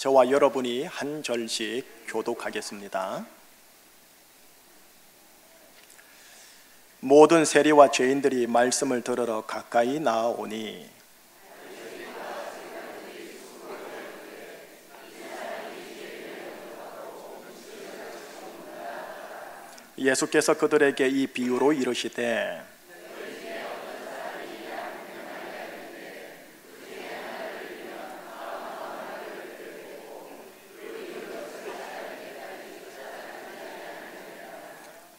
저와 여러분이 한 절씩 교독하겠습니다. 모든 세리와 죄인들이 말씀을 들으러 가까이 나아오니 예수께서 그들에게 이 비유로 이르시되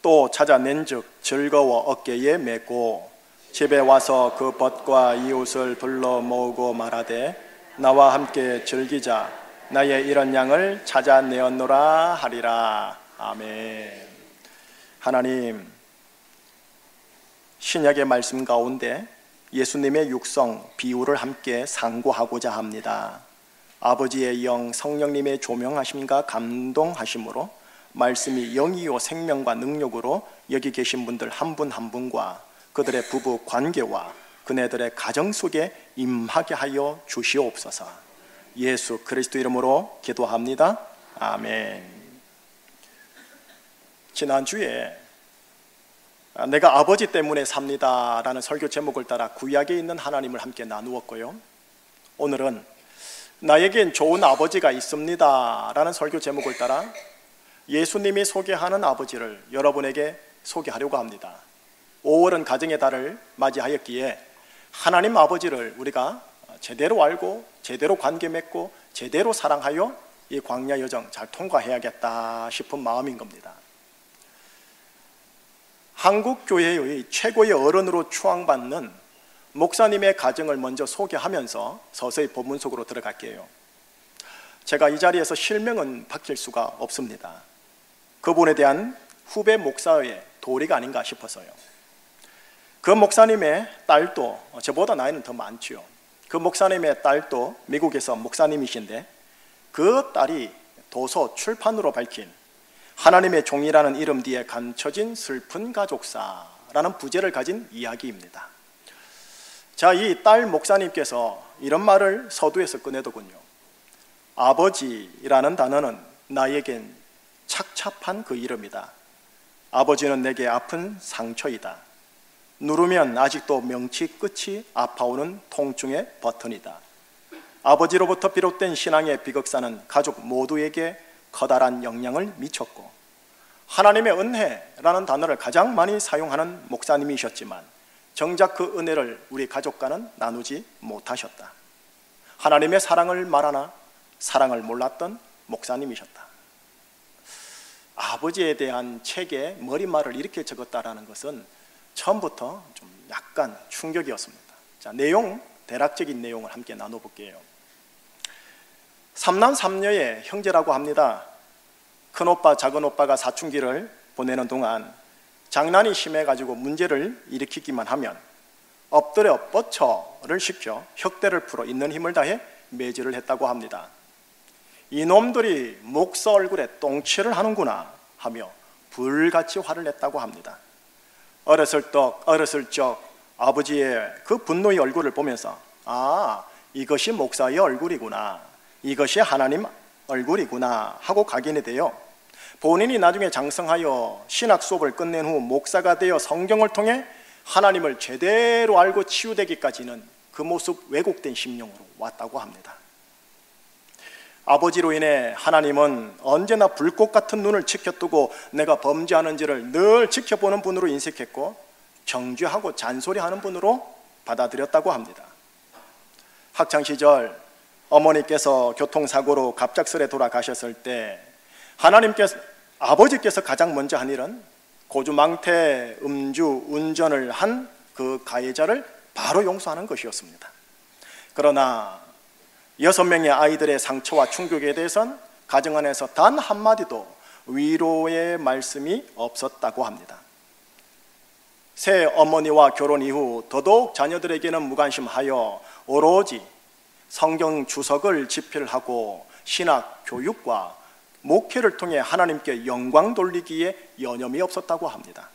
또 찾아낸즉 즐거워 어깨에 메고 집에 와서 그 벗과 이웃을 불러 모으고 말하되 나와 함께 즐기자 나의 이런 양을 찾아내었노라 하리라. 아멘. 하나님, 신약의 말씀 가운데 예수님의 육성 비유를 함께 상고하고자 합니다. 아버지의 영 성령님의 조명하심과 감동하심으로 말씀이 영이요 생명과 능력으로 여기 계신 분들 한 분 한 분과 그들의 부부 관계와 그네들의 가정 속에 임하게 하여 주시옵소서. 예수 그리스도 이름으로 기도합니다. 아멘. 지난주에 내가 아버지 때문에 삽니다 라는 설교 제목을 따라 구약에 있는 하나님을 함께 나누었고요, 오늘은 나에겐 좋은 아버지가 있습니다 라는 설교 제목을 따라 예수님이 소개하는 아버지를 여러분에게 소개하려고 합니다. 5월은 가정의 달을 맞이하였기에 하나님 아버지를 우리가 제대로 알고 제대로 관계 맺고 제대로 사랑하여 이 광야 여정 잘 통과해야겠다 싶은 마음인 겁니다. 한국 교회의 최고의 어른으로 추앙받는 목사님의 가정을 먼저 소개하면서 서서히 본문 속으로 들어갈게요. 제가 이 자리에서 실명은 밝힐 수가 없습니다. 그분에 대한 후배 목사의 도리가 아닌가 싶어서요. 그 목사님의 딸도 저보다 나이는 더 많지요. 그 목사님의 딸도 미국에서 목사님이신데 그 딸이 도서 출판으로 밝힌 하나님의 종이라는 이름 뒤에 감춰진 슬픈 가족사라는 부제를 가진 이야기입니다. 자, 이 딸 목사님께서 이런 말을 서두에서 꺼내더군요. 아버지라는 단어는 나에겐 착잡한 그 이름이다. 아버지는 내게 아픈 상처이다. 누르면 아직도 명치 끝이 아파오는 통증의 버튼이다. 아버지로부터 비롯된 신앙의 비극사는 가족 모두에게 커다란 영향을 미쳤고 하나님의 은혜라는 단어를 가장 많이 사용하는 목사님이셨지만 정작 그 은혜를 우리 가족과는 나누지 못하셨다. 하나님의 사랑을 말하나 사랑을 몰랐던 목사님이셨다. 아버지에 대한 책에 머리말을 이렇게 적었다라는 것은 처음부터 좀 약간 충격이었습니다. 자, 대략적인 내용을 함께 나눠볼게요. 3남 3녀의 형제라고 합니다. 큰오빠, 작은오빠가 사춘기를 보내는 동안 장난이 심해가지고 문제를 일으키기만 하면 엎드려 뻗쳐를 시켜 혁대를 풀어 있는 힘을 다해 매질을 했다고 합니다. 이놈들이 목사 얼굴에 똥칠을 하는구나 하며 불같이 화를 냈다고 합니다. 어렸을 적 아버지의 그 분노의 얼굴을 보면서 이것이 목사의 얼굴이구나, 이것이 하나님 얼굴이구나 하고 각인이 되어 본인이 나중에 장성하여 신학 수업을 끝낸 후 목사가 되어 성경을 통해 하나님을 제대로 알고 치유되기까지는 그 모습 왜곡된 심령으로 왔다고 합니다. 아버지로 인해 하나님은 언제나 불꽃 같은 눈을 지켜두고 내가 범죄하는지를 늘 지켜보는 분으로 인식했고 정죄하고 잔소리하는 분으로 받아들였다고 합니다. 학창시절 어머니께서 교통사고로 갑작스레 돌아가셨을 때 아버지께서 가장 먼저 한 일은 고주망태 음주 운전을 한 그 가해자를 바로 용서하는 것이었습니다. 그러나 6명의 아이들의 상처와 충격에 대해서는 가정 안에서 단 한마디도 위로의 말씀이 없었다고 합니다. 새 어머니와 결혼 이후 더더욱 자녀들에게는 무관심하여 오로지 성경 주석을 집필하고 신학 교육과 목회를 통해 하나님께 영광 돌리기에 여념이 없었다고 합니다.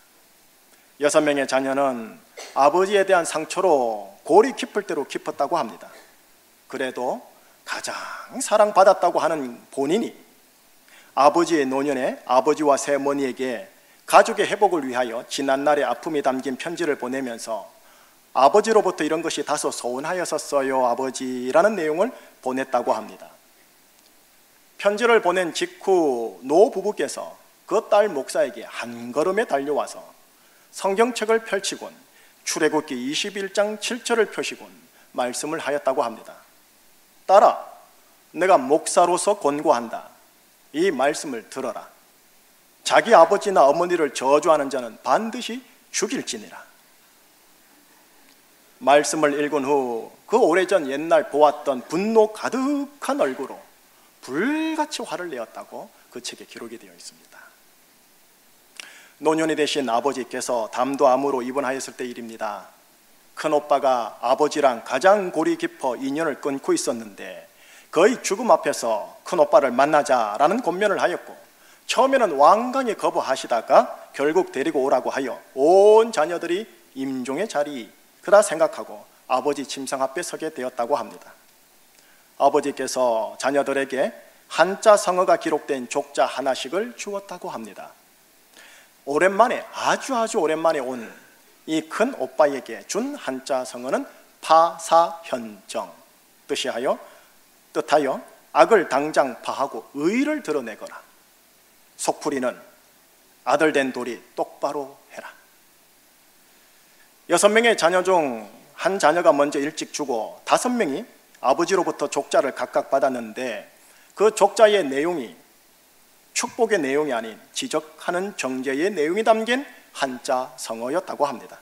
6명의 자녀는 아버지에 대한 상처로 골이 깊을 대로 깊었다고 합니다. 그래도 가장 사랑받았다고 하는 본인이 아버지의 노년에 아버지와 새어머니에게 가족의 회복을 위하여 지난날의 아픔이 담긴 편지를 보내면서 아버지로부터 이런 것이 다소 서운하였었어요 아버지라는 내용을 보냈다고 합니다. 편지를 보낸 직후 노 부부께서 그 딸 목사에게 한 걸음에 달려와서 성경책을 펼치곤 출애굽기 21장 7절을 펴시곤 말씀을 하였다고 합니다. 딸아, 내가 목사로서 권고한다. 이 말씀을 들어라. 자기 아버지나 어머니를 저주하는 자는 반드시 죽일지니라. 말씀을 읽은 후 그 오래전 옛날 보았던 분노 가득한 얼굴로 불같이 화를 내었다고 그 책에 기록이 되어 있습니다. 노년이 되신 아버지께서 담도암으로 입원하였을 때 일입니다. 큰오빠가 아버지랑 가장 골이 깊어 인연을 끊고 있었는데 거의 죽음 앞에서 큰오빠를 만나자라는 권면을 하였고, 처음에는 완강히 거부하시다가 결국 데리고 오라고 하여 온 자녀들이 임종의 자리그라 생각하고 아버지 침상 앞에 서게 되었다고 합니다. 아버지께서 자녀들에게 한자 성어가 기록된 족자 하나씩을 주었다고 합니다. 오랜만에 아주 오랜만에 온 이 큰 오빠에게 준 한자 성어는 파사현정, 뜻하여 악을 당장 파하고 의를 드러내거라. 속풀이는 아들 된 돌이 똑바로 해라. 6명의 자녀 중 한 자녀가 먼저 일찍 죽어 5명이 아버지로부터 족자를 각각 받았는데 그 족자의 내용이 축복의 내용이 아닌 지적하는 정죄의 내용이 담긴 한자 성어였다고 합니다.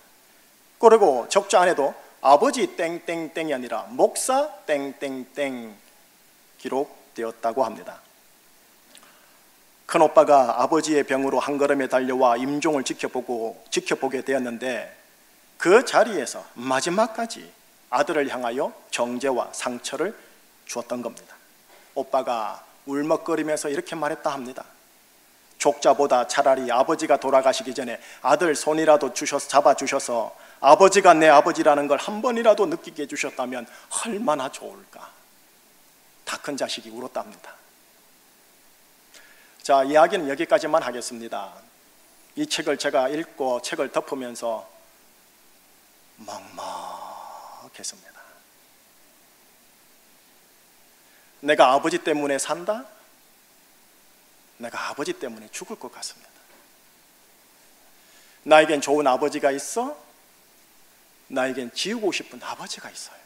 그리고 족자 안에도 아버지 땡땡땡이 아니라 목사 땡땡땡 기록되었다고 합니다. 큰오빠가 아버지의 병으로 한 걸음에 달려와 임종을 지켜보게 되었는데 그 자리에서 마지막까지 아들을 향하여 정죄와 상처를 주었던 겁니다. 오빠가 울먹거리면서 이렇게 말했다 합니다. 족자보다 차라리 아버지가 돌아가시기 전에 아들 손이라도 잡아주셔서 아버지가 내 아버지라는 걸 한 번이라도 느끼게 해주셨다면 얼마나 좋을까. 다 큰 자식이 울었답니다. 자, 이야기는 여기까지만 하겠습니다. 이 책을 제가 읽고 책을 덮으면서 먹먹했습니다. 내가 아버지 때문에 산다? 내가 아버지 때문에 죽을 것 같습니다. 나에겐 좋은 아버지가 있어? 나에겐 지우고 싶은 아버지가 있어요.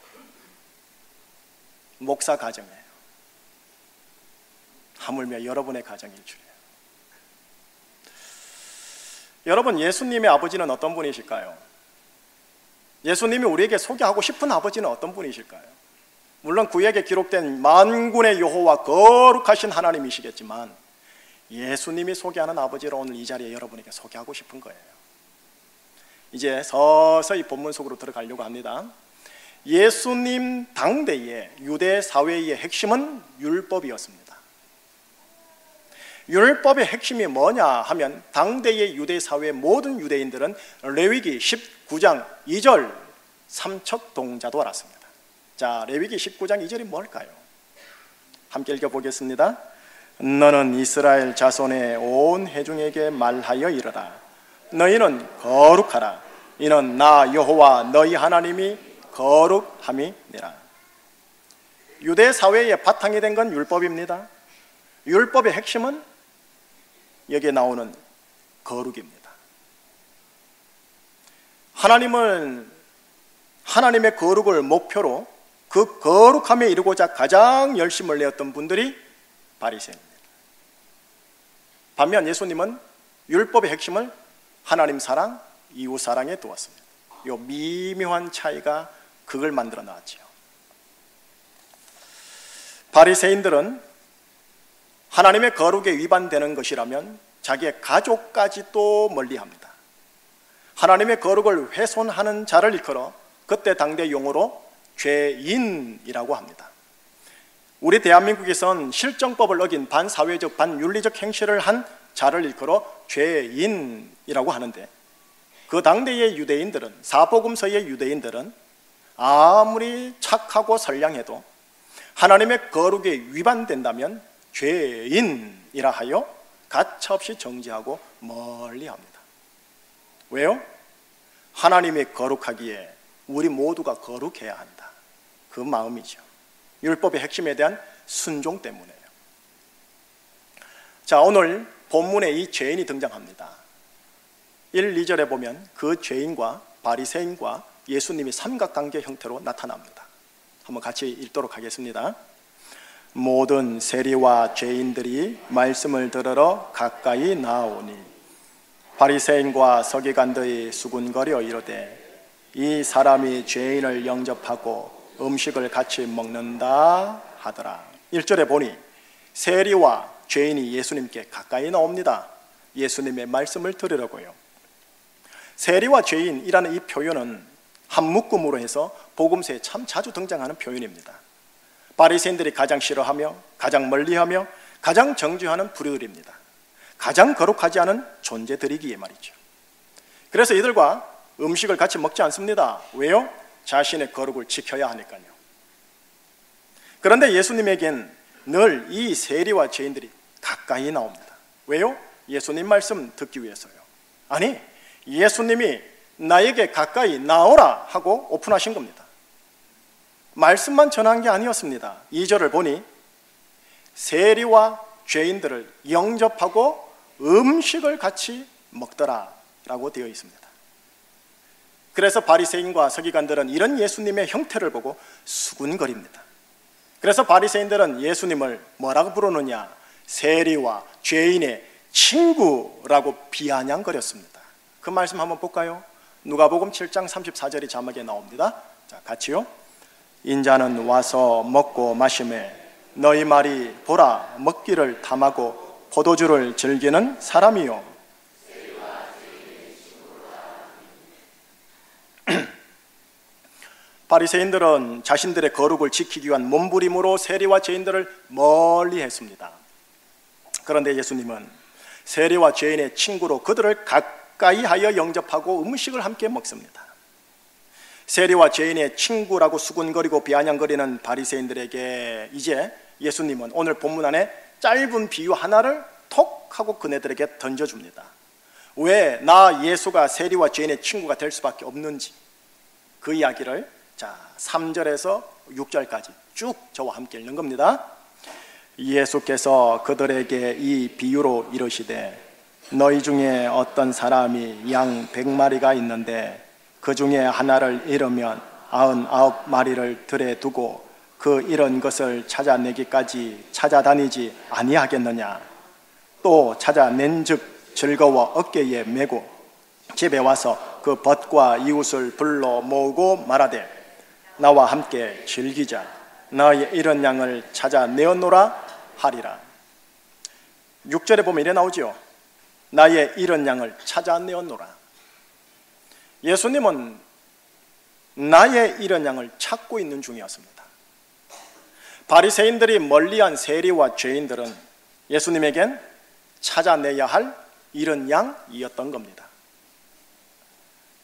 목사 가정이에요. 하물며 여러분의 가정일 줄이에요. 여러분, 예수님의 아버지는 어떤 분이실까요? 예수님이 우리에게 소개하고 싶은 아버지는 어떤 분이실까요? 물론 구약에 기록된 만군의 여호와 거룩하신 하나님이시겠지만 예수님이 소개하는 아버지를 오늘 이 자리에 여러분에게 소개하고 싶은 거예요. 이제 서서히 본문 속으로 들어가려고 합니다. 예수님 당대의 유대 사회의 핵심은 율법이었습니다. 율법의 핵심이 뭐냐 하면 당대의 유대 사회의 모든 유대인들은 레위기 19장 2절 삼척 동자도 알았습니다. 자, 레위기 19장 2절이 뭘까요? 함께 읽어보겠습니다. 너는 이스라엘 자손의 온 회중에게 말하여 이르라. 너희는 거룩하라. 이는 나 여호와 너희 하나님이 거룩함이니라. 유대 사회의 바탕이 된 건 율법입니다. 율법의 핵심은 여기에 나오는 거룩입니다. 하나님은 하나님의 거룩을 목표로 그 거룩함에 이르고자 가장 열심을 내었던 분들이 바리새인입니다. 반면 예수님은 율법의 핵심을 하나님 사랑, 이웃 사랑에 두었습니다. 이 미묘한 차이가 그걸 만들어 놨지요. 바리새인들은 하나님의 거룩에 위반되는 것이라면 자기의 가족까지도 멀리합니다. 하나님의 거룩을 훼손하는 자를 일컬어 그때 당대 용어로 죄인이라고 합니다. 우리 대한민국에선 실정법을 어긴 반사회적, 반윤리적 행실을 한 자를 일컬어 죄인이라고 하는데, 그 당대의 유대인들은, 사복음서의 유대인들은 아무리 착하고 선량해도 하나님의 거룩에 위반된다면 죄인이라 하여 가차없이 정죄하고 멀리합니다. 왜요? 하나님이 거룩하기에 우리 모두가 거룩해야 한다. 그 마음이죠. 율법의 핵심에 대한 순종 때문에요. 자, 오늘 본문에 이 죄인이 등장합니다. 1, 2절에 보면 그 죄인과 바리새인과 예수님이 삼각관계 형태로 나타납니다. 한번 같이 읽도록 하겠습니다. 모든 세리와 죄인들이 말씀을 들으러 가까이 나오니 바리새인과 서기관들이 수군거려 이르되 이 사람이 죄인을 영접하고 음식을 같이 먹는다 하더라. 1절에 보니 세리와 죄인이 예수님께 가까이 나옵니다. 예수님의 말씀을 들으려고요. 세리와 죄인이라는 이 표현은 한 묶음으로 해서 복음서에 참 자주 등장하는 표현입니다. 바리새인들이 가장 싫어하며 가장 멀리하며 가장 정죄하는 부류들입니다. 가장 거룩하지 않은 존재들이기에 말이죠. 그래서 이들과 음식을 같이 먹지 않습니다. 왜요? 자신의 거룩을 지켜야 하니까요. 그런데 예수님에겐 늘 이 세리와 죄인들이 가까이 나옵니다. 왜요? 예수님 말씀 듣기 위해서요. 아니, 예수님이 나에게 가까이 나오라 하고 오픈하신 겁니다. 말씀만 전한 게 아니었습니다. 2절을 보니 세리와 죄인들을 영접하고 음식을 같이 먹더라 라고 되어 있습니다. 그래서 바리새인과 서기관들은 이런 예수님의 형태를 보고 수군거립니다. 그래서 바리새인들은 예수님을 뭐라고 부르느냐? 세리와 죄인의 친구라고 비아냥거렸습니다. 그 말씀 한번 볼까요? 누가복음 7장 34절이 자막에 나옵니다. 자, 같이요. 인자는 와서 먹고 마시매 너희 말이 보라 먹기를 탐하고 포도주를 즐기는 사람이요. 바리새인들은 자신들의 거룩을 지키기 위한 몸부림으로 세리와 죄인들을 멀리 했습니다. 그런데 예수님은 세리와 죄인의 친구로 그들을 가까이 하여 영접하고 음식을 함께 먹습니다. 세리와 죄인의 친구라고 수군거리고 비아냥거리는 바리새인들에게 이제 예수님은 오늘 본문 안에 짧은 비유 하나를 톡 하고 그네들에게 던져줍니다. 왜 나 예수가 세리와 죄인의 친구가 될 수밖에 없는지 그 이야기를 3절에서 6절까지 쭉 저와 함께 읽는 겁니다. 예수께서 그들에게 이 비유로 이르시되 너희 중에 어떤 사람이 양 100마리가 있는데 그 중에 하나를 잃으면 99마리를 들에 두고 그 잃은 것을 찾아내기까지 찾아다니지 아니하겠느냐. 또 찾아낸 즉 즐거워 어깨에 메고 집에 와서 그 벗과 이웃을 불러 모으고 말하되 나와 함께 즐기자. 나의 잃은 양을 찾아내었노라 하리라. 6절에 보면 이래 나오죠. 나의 잃은 양을 찾아내었노라. 예수님은 나의 잃은 양을 찾고 있는 중이었습니다. 바리새인들이 멀리한 세리와 죄인들은 예수님에겐 찾아내야 할 잃은 양이었던 겁니다.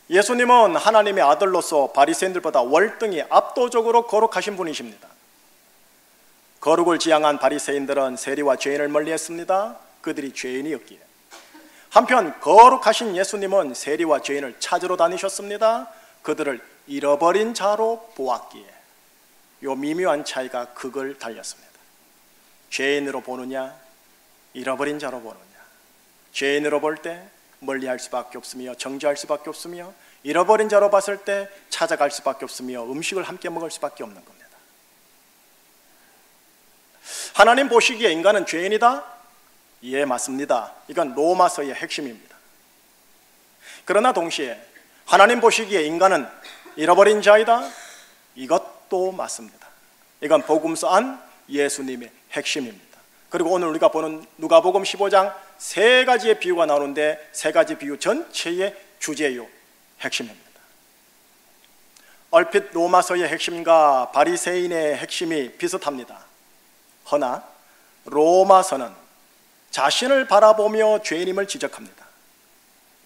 예수님은 하나님의 아들로서 바리새인들보다 월등히 압도적으로 거룩하신 분이십니다. 거룩을 지향한 바리새인들은 세리와 죄인을 멀리했습니다. 그들이 죄인이었기에. 한편 거룩하신 예수님은 세리와 죄인을 찾으러 다니셨습니다. 그들을 잃어버린 자로 보았기에. 요 미묘한 차이가 극을 달렸습니다. 죄인으로 보느냐, 잃어버린 자로 보느냐. 죄인으로 볼 때 멀리할 수밖에 없으며 정죄할 수밖에 없으며 잃어버린 자로 봤을 때 찾아갈 수밖에 없으며 음식을 함께 먹을 수밖에 없는 겁니다. 하나님 보시기에 인간은 죄인이다? 예, 맞습니다. 이건 로마서의 핵심입니다. 그러나 동시에 하나님 보시기에 인간은 잃어버린 자이다? 이것도 맞습니다. 이건 복음서 안 예수님의 핵심입니다. 그리고 오늘 우리가 보는 누가복음 15장 세 가지의 비유가 나오는데 세 가지 비유 전체의 주제요, 핵심입니다. 얼핏 로마서의 핵심과 바리새인의 핵심이 비슷합니다. 허나 로마서는 자신을 바라보며 죄인임을 지적합니다.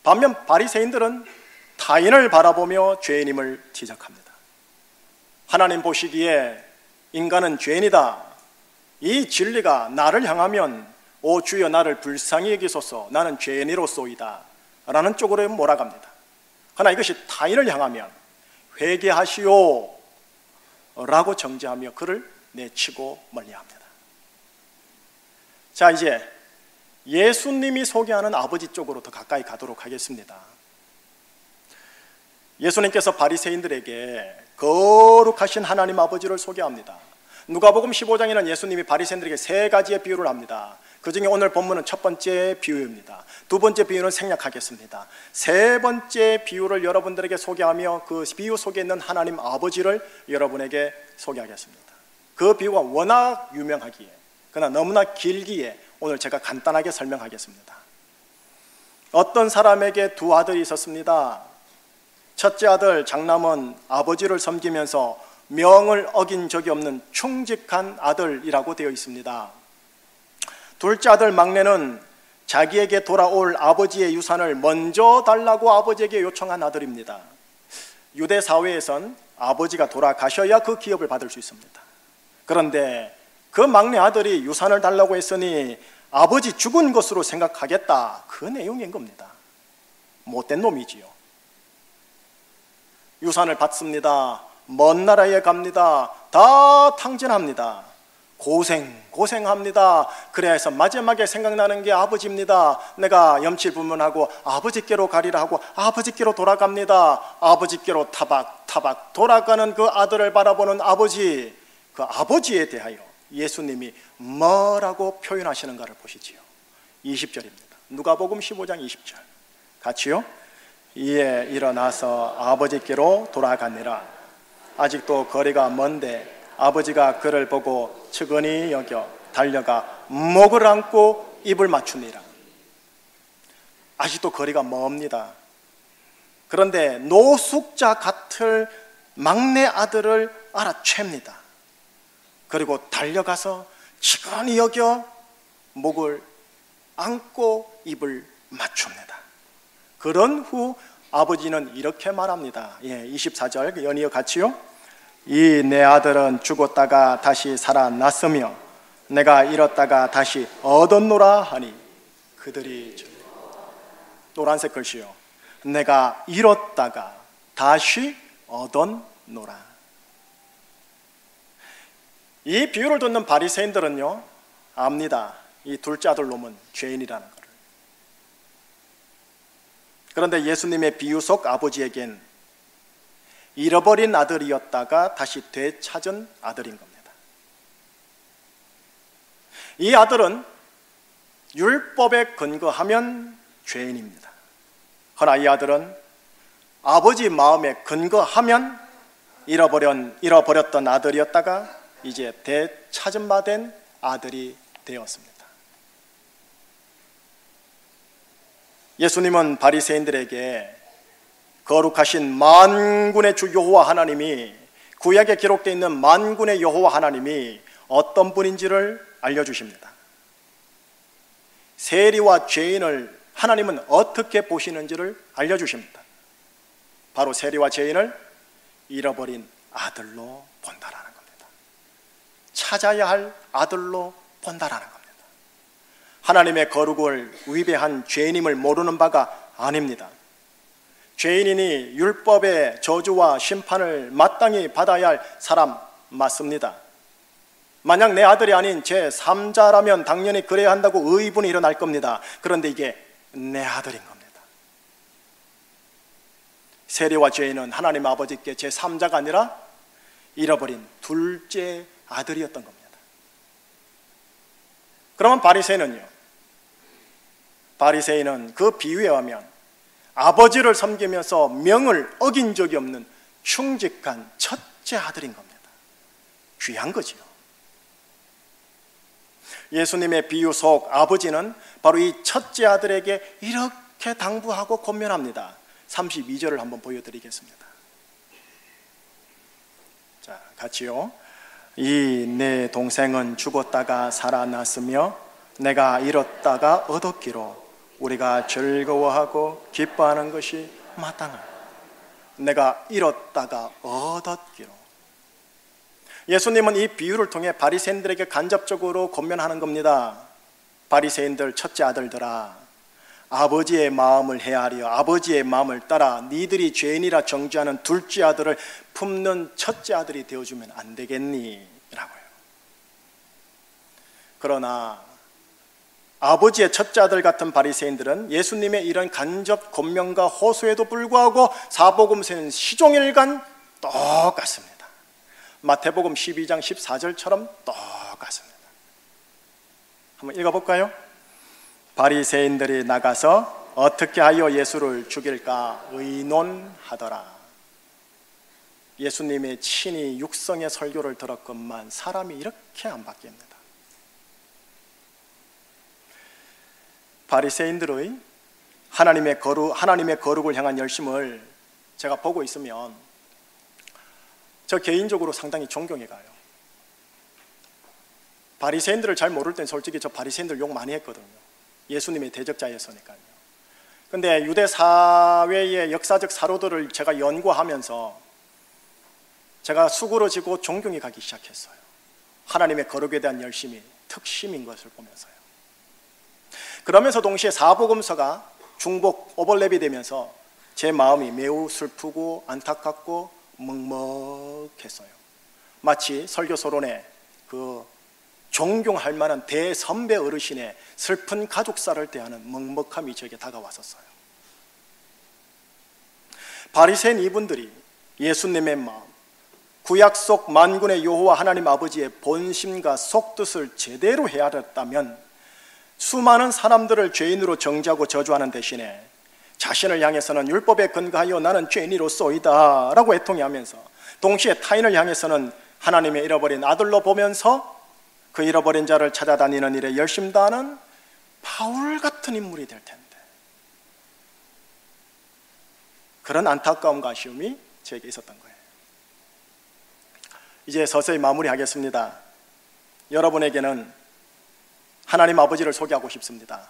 반면 바리새인들은 타인을 바라보며 죄인임을 지적합니다. 하나님 보시기에 인간은 죄인이다. 이 진리가 나를 향하면 오 주여 나를 불쌍히 여기소서 나는 죄인이로소이다 라는 쪽으로 몰아갑니다. 그러나 이것이 타인을 향하면 회개하시오 라고 정죄하며 그를 내치고 멀리합니다. 자, 이제 예수님이 소개하는 아버지 쪽으로 더 가까이 가도록 하겠습니다. 예수님께서 바리새인들에게 거룩하신 하나님 아버지를 소개합니다. 누가복음 15장에는 예수님이 바리새인들에게 세 가지의 비유를 합니다. 그 중에 오늘 본문은 첫 번째 비유입니다. 두 번째 비유는 생략하겠습니다. 세 번째 비유를 여러분들에게 소개하며 그 비유 속에 있는 하나님 아버지를 여러분에게 소개하겠습니다. 그 비유가 워낙 유명하기에 그러나 너무나 길기에 오늘 제가 간단하게 설명하겠습니다. 어떤 사람에게 두 아들이 있었습니다. 첫째 아들 장남은 아버지를 섬기면서 명을 어긴 적이 없는 충직한 아들이라고 되어 있습니다. 둘째 아들 막내는 자기에게 돌아올 아버지의 유산을 먼저 달라고 아버지에게 요청한 아들입니다. 유대 사회에선 아버지가 돌아가셔야 그 기업을 받을 수 있습니다. 그런데 그 막내 아들이 유산을 달라고 했으니 아버지 죽은 것으로 생각하겠다, 그 내용인 겁니다. 못된 놈이지요. 유산을 받습니다. 먼 나라에 갑니다. 다 탕진합니다. 고생합니다. 그래야 해서 마지막에 생각나는 게 아버지입니다. 내가 염치불문하고 아버지께로 가리라 하고 아버지께로 돌아갑니다. 아버지께로 타박 돌아가는 그 아들을 바라보는 아버지, 그 아버지에 대하여 예수님이 뭐라고 표현하시는가를 보시지요. 20절입니다. 누가복음 15장 20절 같이요. 이에 일어나서 아버지께로 돌아가니라. 아직도 거리가 먼데 아버지가 그를 보고 측은히 여겨 달려가 목을 안고 입을 맞추니라. 아직도 거리가 멉니다. 그런데 노숙자 같을 막내 아들을 알아챕니다. 그리고 달려가서 측은히 여겨 목을 안고 입을 맞춥니다. 그런 후 아버지는 이렇게 말합니다. 24절 연이어 같이요. 이 내 아들은 죽었다가 다시 살아났으며 내가 잃었다가 다시 얻었노라 하니 그들이 노란색 글씨요. 내가 잃었다가 다시 얻었노라. 이 비유를 듣는 바리새인들은요 압니다. 이 둘째 아들 놈은 죄인이라는 것을. 그런데 예수님의 비유 속 아버지에겐 잃어버린 아들이었다가 다시 되찾은 아들인 겁니다. 이 아들은 율법에 근거하면 죄인입니다. 그러나 이 아들은 아버지 마음에 근거하면 잃어버렸던 아들이었다가 이제 되찾은 바 된 아들이 되었습니다. 예수님은 바리새인들에게 거룩하신 만군의 주 여호와 하나님이, 구약에 기록되어 있는 만군의 여호와 하나님이 어떤 분인지를 알려주십니다. 세리와 죄인을 하나님은 어떻게 보시는지를 알려주십니다. 바로 세리와 죄인을 잃어버린 아들로 본다라는 겁니다. 찾아야 할 아들로 본다라는 겁니다. 하나님의 거룩을 위배한 죄인임을 모르는 바가 아닙니다. 죄인이니 율법의 저주와 심판을 마땅히 받아야 할 사람 맞습니다. 만약 내 아들이 아닌 제3자라면 당연히 그래야 한다고 의분이 일어날 겁니다. 그런데 이게 내 아들인 겁니다. 세리와 죄인은 하나님 아버지께 제3자가 아니라 잃어버린 둘째 아들이었던 겁니다. 그러면 바리새인은 그 비유에 의하면 아버지를 섬기면서 명을 어긴 적이 없는 충직한 첫째 아들인 겁니다. 귀한 거지요. 예수님의 비유 속 아버지는 바로 이 첫째 아들에게 이렇게 당부하고 권면합니다. 32절을 한번 보여드리겠습니다. 자, 같이요. 이 내 동생은 죽었다가 살아났으며 내가 잃었다가 얻었기로 우리가 즐거워하고 기뻐하는 것이 마땅하다. 내가 잃었다가 얻었기로. 예수님은 이 비유를 통해 바리새인들에게 간접적으로 권면하는 겁니다. 바리새인들 첫째 아들들아, 아버지의 마음을 헤아려 아버지의 마음을 따라 니들이 죄인이라 정죄하는 둘째 아들을 품는 첫째 아들이 되어주면 안 되겠니? 라고요. 그러나 아버지의 첫째 아들 같은 바리새인들은 예수님의 이런 간접 권면과 호소에도 불구하고 사복음서는 시종일관 똑같습니다. 마태복음 12장 14절처럼 똑같습니다. 한번 읽어볼까요? 바리새인들이 나가서 어떻게 하여 예수를 죽일까 의논하더라. 예수님의 친히 육성의 설교를 들었건만 사람이 이렇게 안 바뀝니다. 바리새인들의 하나님의 거룩을 향한 열심을 제가 보고 있으면 저 개인적으로 상당히 존경해 가요. 바리새인들을 잘 모를 땐 솔직히 저 바리새인들 욕 많이 했거든요. 예수님의 대적자였으니까요. 근데 유대 사회의 역사적 사료들을 제가 연구하면서 제가 수그러지고 존경이 가기 시작했어요. 하나님의 거룩에 대한 열심이 특심인 것을 보면서요. 그러면서 동시에 사복음서가 중복 오버랩이 되면서 제 마음이 매우 슬프고 안타깝고 먹먹했어요. 마치 설교서론에 그 존경할 만한 대선배 어르신의 슬픈 가족사를 대하는 먹먹함이 저에게 다가왔었어요. 바리새인 이분들이 예수님의 마음, 구약 속 만군의 여호와 하나님 아버지의 본심과 속뜻을 제대로 헤아렸다면 수많은 사람들을 죄인으로 정죄하고 저주하는 대신에 자신을 향해서는 율법에 근거하여 나는 죄인이로소이다 라고 애통해하면서 동시에 타인을 향해서는 하나님의 잃어버린 아들로 보면서 그 잃어버린 자를 찾아다니는 일에 열심 다하는 바울 같은 인물이 될 텐데, 그런 안타까움과 아쉬움이 저에게 있었던 거예요. 이제 서서히 마무리하겠습니다. 여러분에게는 하나님 아버지를 소개하고 싶습니다.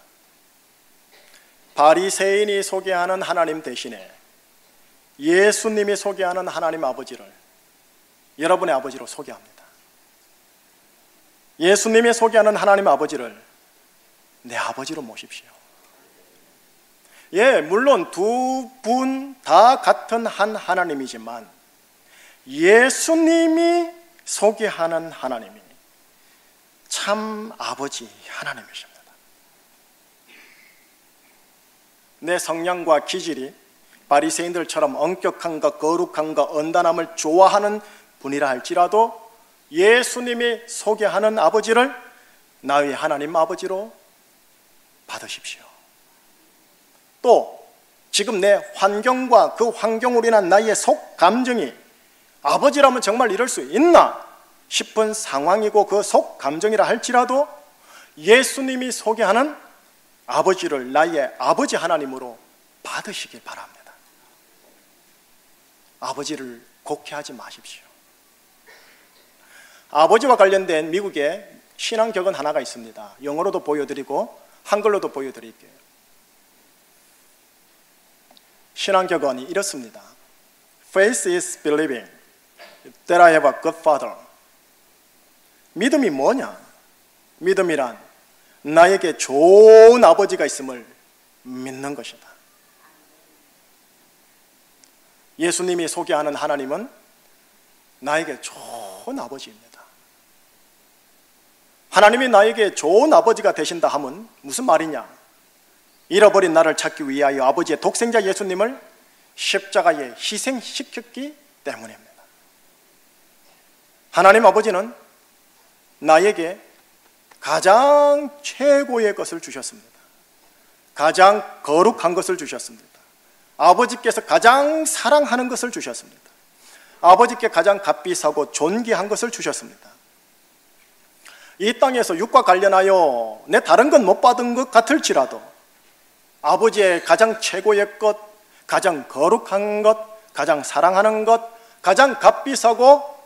바리새인이 소개하는 하나님 대신에 예수님이 소개하는 하나님 아버지를 여러분의 아버지로 소개합니다. 예수님이 소개하는 하나님 아버지를 내 아버지로 모십시오. 예, 물론 두 분 다 같은 한 하나님이지만 예수님이 소개하는 하나님이 참 아버지 하나님이십니다. 내 성향과 기질이 바리새인들처럼 엄격함과 거룩함과 언단함을 좋아하는 분이라 할지라도 예수님이 소개하는 아버지를 나의 하나님 아버지로 받으십시오. 또 지금 내 환경과 그 환경으로 인한 나의 속 감정이 아버지라면 정말 이럴 수 있나 싶은 상황이고 그 속 감정이라 할지라도 예수님이 소개하는 아버지를 나의 아버지 하나님으로 받으시길 바랍니다. 아버지를 곡해하지 마십시오. 아버지와 관련된 미국의 신앙격언 하나가 있습니다. 영어로도 보여드리고 한글로도 보여드릴게요. 신앙격언이 이렇습니다. Faith is believing that I have a good father. 믿음이 뭐냐? 믿음이란 나에게 좋은 아버지가 있음을 믿는 것이다. 예수님이 소개하는 하나님은 나에게 좋은 아버지입니다. 하나님이 나에게 좋은 아버지가 되신다 하면 무슨 말이냐? 잃어버린 나를 찾기 위하여 아버지의 독생자 예수님을 십자가에 희생시켰기 때문입니다. 하나님 아버지는 나에게 가장 최고의 것을 주셨습니다. 가장 거룩한 것을 주셨습니다. 아버지께서 가장 사랑하는 것을 주셨습니다. 아버지께 가장 값비싸고 존귀한 것을 주셨습니다. 이 땅에서 육과 관련하여 내 다른 건 못 받은 것 같을지라도 아버지의 가장 최고의 것, 가장 거룩한 것, 가장 사랑하는 것, 가장 값비싸고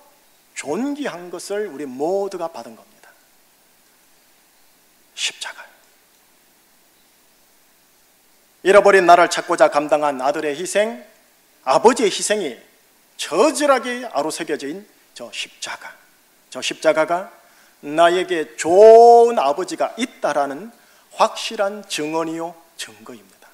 존귀한 것을 우리 모두가 받은 겁니다. 십자가. 잃어버린 나를 찾고자 감당한 아들의 희생, 아버지의 희생이 저질하게 아로새겨진 저 십자가. 저 십자가가 나에게 좋은 아버지가 있다라는 확실한 증언이요 증거입니다.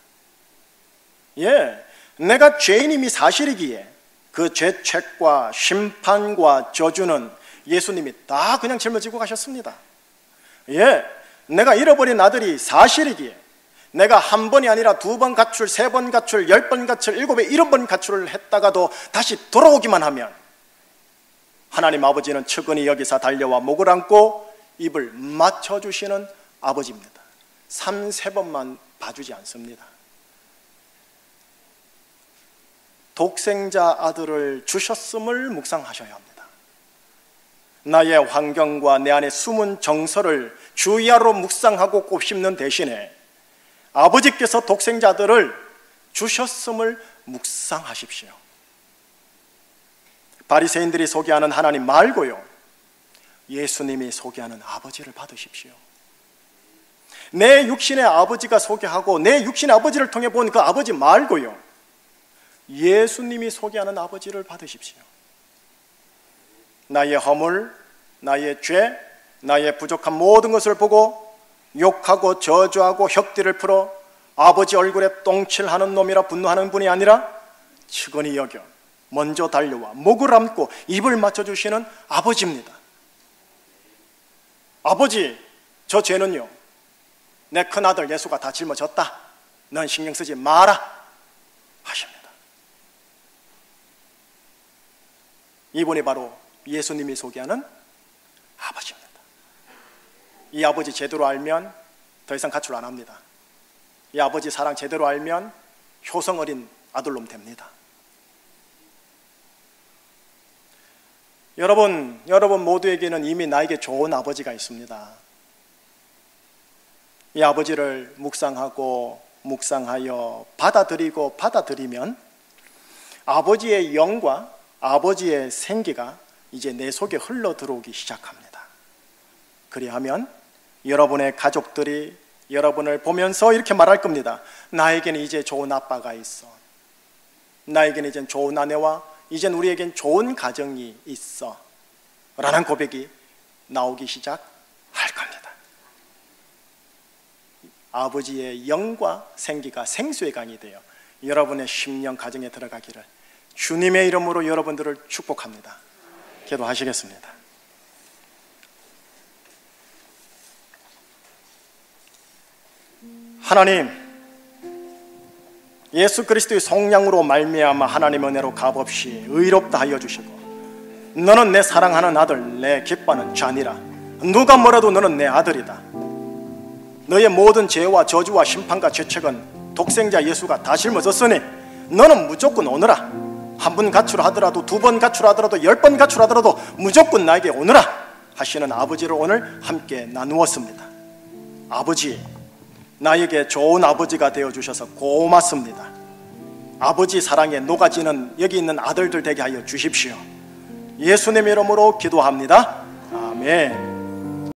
예, 내가 죄인임이 사실이기에 그 죄책과 심판과 저주는 예수님이 다 그냥 짊어지고 가셨습니다. 예, 내가 잃어버린 아들이 사실이기에 내가 한 번이 아니라 2번 가출, 3번 가출, 10번 가출, 7배, 7번 가출을 했다가도 다시 돌아오기만 하면 하나님 아버지는 측은히 여기서 달려와 목을 안고 입을 맞춰주시는 아버지입니다. 3-4번만 봐주지 않습니다. 독생자 아들을 주셨음을 묵상하셔야 합니다. 나의 환경과 내 안에 숨은 정서를 주야로 묵상하고 곱씹는 대신에 아버지께서 독생자 아들을 주셨음을 묵상하십시오. 바리새인들이 소개하는 하나님 말고요, 예수님이 소개하는 아버지를 받으십시오. 내 육신의 아버지가 소개하고 내 육신의 아버지를 통해 본 그 아버지 말고요, 예수님이 소개하는 아버지를 받으십시오. 나의 허물, 나의 죄, 나의 부족한 모든 것을 보고 욕하고 저주하고 혁대를 풀어 아버지 얼굴에 똥칠하는 놈이라 분노하는 분이 아니라 측은히 여겨 먼저 달려와 목을 안고 입을 맞춰주시는 아버지입니다. 아버지, 저 죄는요 내 큰아들 예수가 다 짊어졌다, 넌 신경 쓰지 마라 하십니다. 이분이 바로 예수님이 소개하는 아버지입니다. 이 아버지 제대로 알면 더 이상 가출 안 합니다. 이 아버지 사랑 제대로 알면 효성 어린 아들놈 됩니다. 여러분 모두에게는 이미 나에게 좋은 아버지가 있습니다. 이 아버지를 묵상하여 받아들이면 아버지의 영과 아버지의 생기가 이제 내 속에 흘러 들어오기 시작합니다. 그리하면 여러분의 가족들이 여러분을 보면서 이렇게 말할 겁니다. 나에게는 이제 좋은 아빠가 있어. 나에게는 이젠 좋은 아내와 이젠 우리에겐 좋은 가정이 있어 라는 고백이 나오기 시작할 겁니다. 아버지의 영과 생기가 생수의 강이 되어 여러분의 심령 가정에 들어가기를 주님의 이름으로 여러분들을 축복합니다. 기도하시겠습니다. 하나님, 예수 그리스도의 속량으로 말미암아 하나님 은혜로 값없이 의롭다 하여 주시고, 너는 내 사랑하는 아들, 내 기뻐하는 자니라. 누가 뭐라도 너는 내 아들이다. 너의 모든 죄와 저주와 심판과 죄책은 독생자 예수가 다 짊어졌으니 너는 무조건 오너라. 한 번 가출하더라도 2번 가출하더라도 10번 가출하더라도 무조건 나에게 오너라 하시는 아버지를 오늘 함께 나누었습니다. 아버지, 나에게 좋은 아버지가 되어주셔서 고맙습니다. 아버지 사랑에 녹아지는 여기 있는 아들들 되게 하여 주십시오. 예수님의 이름으로 기도합니다. 아멘.